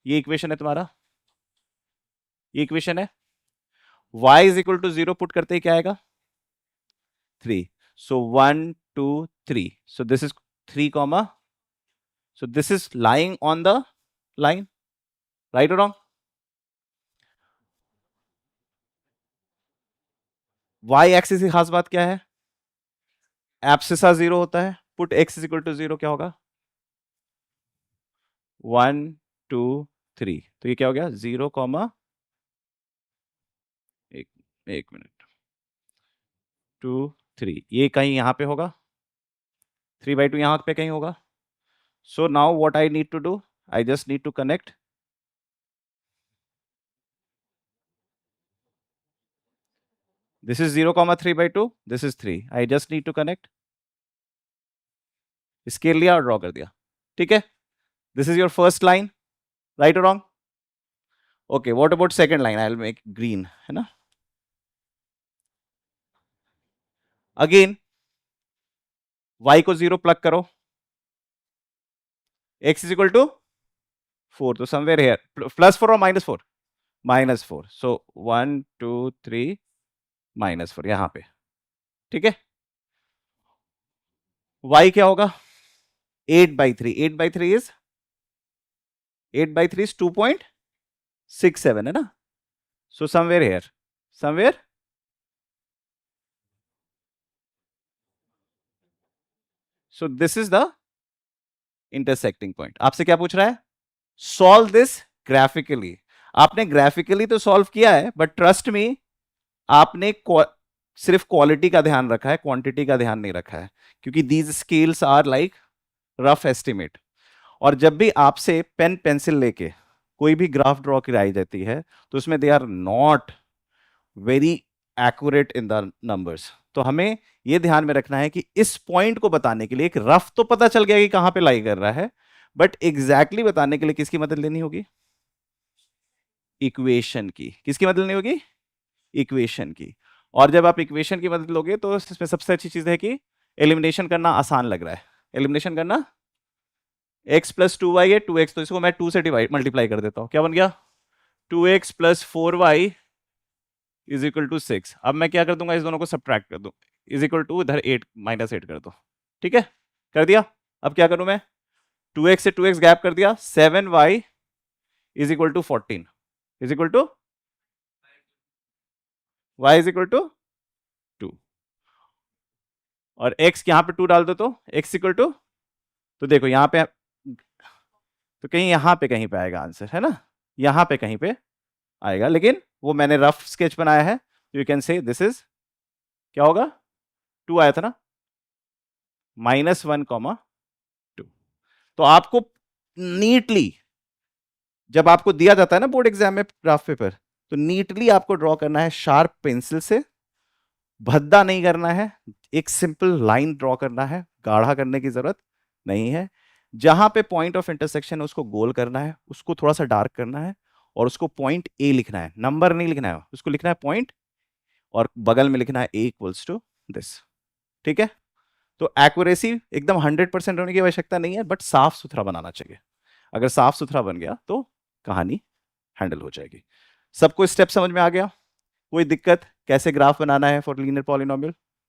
ये इक्वेशन है तुम्हारा, ये इक्वेशन है। y is equal to 0 put करते ही क्या आएगा 3, so 1 2 3, so this is 3 comma, so this is lying on the line, right or wrong? y axis की खास बात क्या है, एब्सिसा 0 होता है, put x is equal to 0 क्या होगा 1 2 3, तो ये क्या हो गया 0 कॉमा एक एक मिनट 2 3, ये कहीं यहां पे होगा, 3/2 यहां पे कहीं होगा। So now what I need to do, I just need to connect this is 0 comma 3/2, this is 3, I just need to connect, scale लिया और ड्रॉ कर दिया, ठीक है। This is your first line, right और wrong? Okay, what about second line, I will make green, है ना। Again y को 0 प्लग करो, x इज इक्वल टू 4, तो समवेयर हियर +4 और -4, -4, सो 1 2 3 -4 यहां पे, ठीक है। y क्या होगा 8/3, 8/3 इज 8/3 इज 2.67 है ना, so somewhere here, somewhere, so this is the intersecting point. आपसे क्या पूछ रहा है, सॉल्व दिस ग्राफिकली। आपने ग्राफिकली तो सॉल्व किया है, बट ट्रस्ट मी आपने सिर्फ क्वालिटी का ध्यान रखा है, क्वांटिटी का ध्यान नहीं रखा है, क्योंकि these scales are like rough estimate. और जब भी आपसे पेन पेंसिल लेके कोई भी ग्राफ ड्रॉ कराई जाती है, तो उसमें they are not very accurate in the numbers. तो हमें यह ध्यान में रखना है कि इस पॉइंट को बताने के लिए एक रफ तो पता चल गया कि कहां पे लाई कर रहा है, बट एग्जैक्टली बताने के लिए किसकी मदद लेनी होगी, इक्वेशन की। किसकी मदद लेनी होगी, इक्वेशन की। और जब आप इक्वेशन की मदद लोगे तो इसमें सबसे अच्छी चीज है कि एलिमिनेशन करना आसान लग रहा है। एलिमिनेशन करना, x प्लस 2y है 2x, तो इसको मैं 2 से डिवाइड मल्टीप्लाई कर देता हूं, क्या बन गया 2x plus 4y is equal to 6। अब मैं क्या कर दूंगा, इस दोनों को सब्ट्रैक्ट कर दूं, इज इक्वल टू इधर 8 -8 कर दो, ठीक है, कर दिया। अब क्या करूं मैं, 2x से 2x गैप कर दिया, 7y is equal to 14 is equal to y is equal to 2, और x यहां पे 2 डाल दो तो x इक्वल टू, तो देखो यहां पे, तो कहीं यहां पे कहीं पे आएगा आंसर, है ना, यहां पे कहीं पे आएगा, लेकिन वो मैंने रफ स्केच बनाया है, you can say this is क्या होगा 2 आया था ना, -1,2। तो आपको नीटली जब आपको दिया जाता है ना बोर्ड एग्जाम में ग्राफ पेपर, तो नीटली आपको ड्रॉ करना है शार्प पेंसिल से, भद्दा नहीं करना है, एक सिंपल लाइन ड्रॉ करना है, गाढ़ा करने की जरूरत नहीं है। जहां पे पॉइंट ऑफ इंटरसेक्शन है उसको गोल करना है, उसको थोड़ा सा डार्क करना है, और उसको पॉइंट ए लिखना है, नंबर नहीं लिखना है, उसको लिखना है पॉइंट, और बगल में लिखना है ए इक्वल्स टू दिस, ठीक है। तो एक्यूरेसी एकदम 100% होने की आवश्यकता नहीं है, बट साफ सुथरा बनाना चाहिए। अगर साफ सुथरा बन गया तो कहानी हैंडल हो जाएगी। सबको स्टेप समझ में आ गया, कोई दिक्कत कैसे ग्राफ बनाना है फॉर लीनियर पॉलिनोमियल?